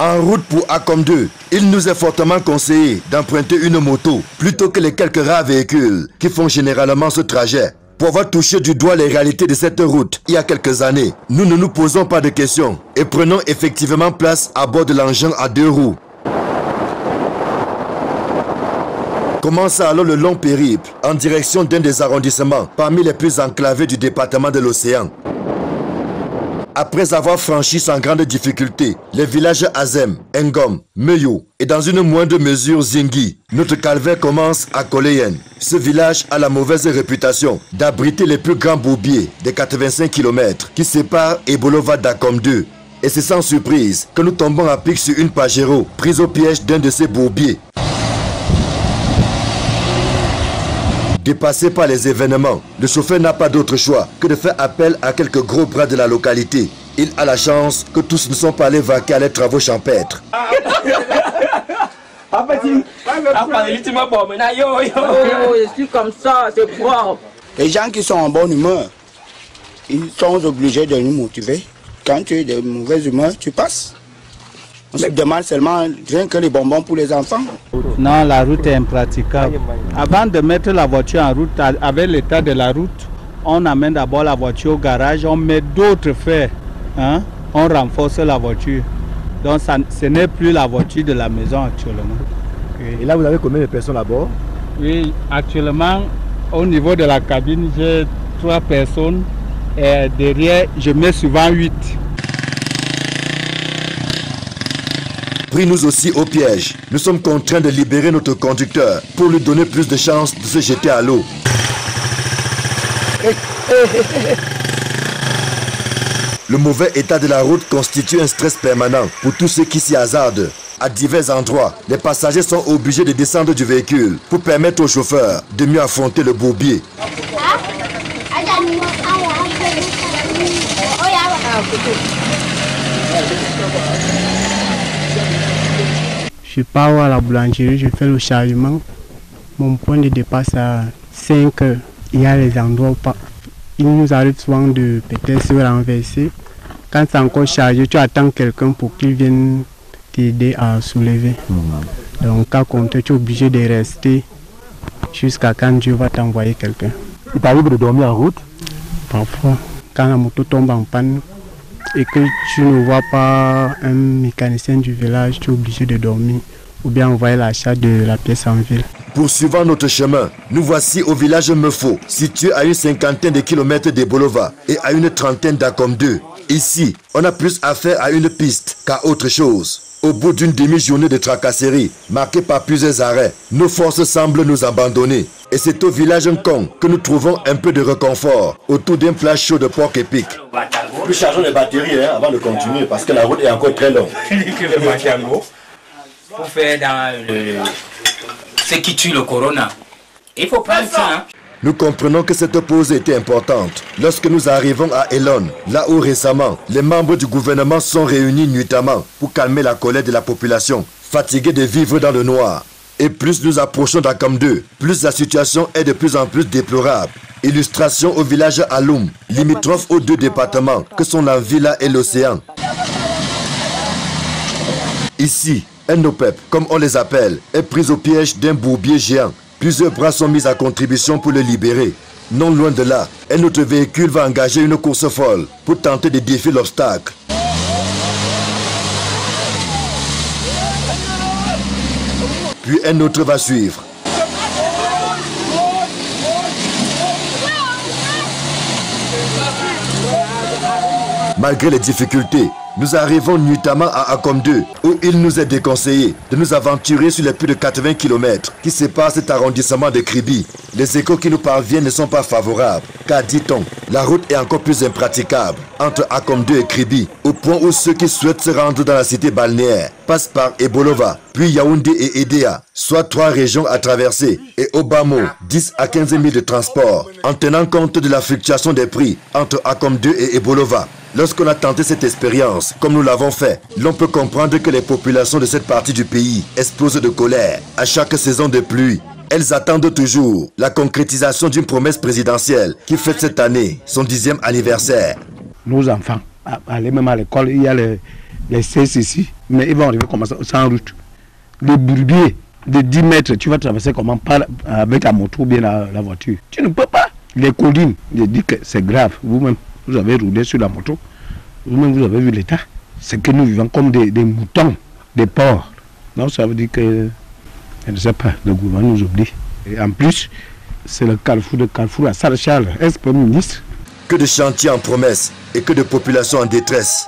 En route pour Akom 2, il nous est fortement conseillé d'emprunter une moto plutôt que les quelques rares véhicules qui font généralement ce trajet. Pour avoir touché du doigt les réalités de cette route il y a quelques années, nous ne nous posons pas de questions et prenons effectivement place à bord de l'engin à 2 roues. Commence alors le long périple en direction d'un des arrondissements parmi les plus enclavés du département de l'Océan. Après avoir franchi sans grande difficulté les villages Azem, Ngom, Meyo et dans une moindre mesure Zingi, notre calvaire commence à Koleyen. Ce village a la mauvaise réputation d'abriter les plus grands bourbiers des 85 km qui séparent Ebolova d'Akom 2. Et c'est sans surprise que nous tombons à pic sur une Pajero prise au piège d'un de ces bourbiers. Dépassé par les événements, le chauffeur n'a pas d'autre choix que de faire appel à quelques gros bras de la localité. Il a la chance que tous ne sont pas allés vaquer à les travaux champêtres. Je suis comme ça, c'est propre. Les gens qui sont en bonne humeur, ils sont obligés de nous motiver. Quand tu es de mauvaise humeur, tu passes. On se demande seulement rien que les bonbons pour les enfants. Non, la route est impraticable. Avant de mettre la voiture en route, avec l'état de la route, on amène d'abord la voiture au garage, on met d'autres fers, hein? On renforce la voiture. Donc ce n'est plus la voiture de la maison actuellement. Oui. Et là, vous avez combien de personnes à bord? Oui, actuellement, au niveau de la cabine, j'ai 3 personnes. Et derrière, je mets souvent 8. Pris nous aussi au piège, nous sommes contraints de libérer notre conducteur pour lui donner plus de chances de se jeter à l'eau. Le mauvais état de la route constitue un stress permanent pour tous ceux qui s'y hasardent. À divers endroits, les passagers sont obligés de descendre du véhicule pour permettre au chauffeur de mieux affronter le bourbier. Je pars à la boulangerie, je fais le chargement. Mon point de départ c'est à 5 heures. Il y a les endroits où il nous arrive souvent de peut-être se renverser. Quand c'est encore chargé, tu attends quelqu'un pour qu'il vienne t'aider à soulever. Donc à compter, tu es obligé de rester jusqu'à quand Dieu va t'envoyer quelqu'un. Il t'arrive de dormir en route? Parfois, quand la moto tombe en panne et que tu ne vois pas un mécanicien du village, tu es obligé de dormir ou bien envoyer l'achat de la pièce en ville. Poursuivant notre chemin, nous voici au village Meufo, situé à une 50aine de kilomètres d'Ebolova et à une 30aine d'Akom 2. Ici, on a plus affaire à une piste qu'à autre chose. Au bout d'une demi-journée de tracasserie, marquée par plusieurs arrêts, nos forces semblent nous abandonner. Et c'est au village Nkong que nous trouvons un peu de réconfort autour d'un plat chaud de porc épic. Nous chargeons les batteries avant de continuer parce que la route est encore très longue. Pour faire dans ce qui tue le corona. Il faut prendre ça. Nous comprenons que cette pause était importante lorsque nous arrivons à Elon, là où récemment les membres du gouvernement sont réunis nuitamment pour calmer la colère de la population, fatiguée de vivre dans le noir. Et plus nous approchons d'Akom 2, plus la situation est de plus en plus déplorable. Illustration au village Aloum, limitrophe aux 2 départements que sont la Villa et l'Océan. Ici, un OPEP, comme on les appelle, est pris au piège d'un bourbier géant. Plusieurs bras sont mis à contribution pour le libérer. Non loin de là, un autre véhicule va engager une course folle pour tenter de défier l'obstacle. Puis un autre va suivre. Malgré les difficultés, nous arrivons nuitamment à Akom 2, où il nous est déconseillé de nous aventurer sur les plus de 80 km qui séparent cet arrondissement de Kribi. Les échos qui nous parviennent ne sont pas favorables, car dit-on, la route est encore plus impraticable entre Akom 2 et Kribi, au point où ceux qui souhaitent se rendre dans la cité balnéaire passent par Ebolova, puis Yaoundé et Edea, soit 3 régions à traverser, et Obamo, 10 à 15 000 de transport, en tenant compte de la fluctuation des prix entre Akom 2 et Ebolova. Lorsqu'on a tenté cette expérience, comme nous l'avons fait, l'on peut comprendre que les populations de cette partie du pays explosent de colère à chaque saison de pluie. Elles attendent toujours la concrétisation d'une promesse présidentielle qui fête cette année son 10e anniversaire. Nos enfants, aller même à l'école, il y a les cesses ici, mais ils vont arriver comme ça, sans route. Les bourbiers de 10 mètres, tu vas traverser comment? Avec la moto ou bien la voiture. Tu ne peux pas. Les collines, je dis que c'est grave. Vous-même, vous avez roulé sur la moto. Vous-même, vous avez vu l'état. C'est que nous vivons comme des moutons, des porcs. Donc ça veut dire que, je ne sais pas, le gouvernement nous oublie. Et en plus, c'est le carrefour à Charles, ex-premier ministre. Que de chantiers en promesse et que de populations en détresse.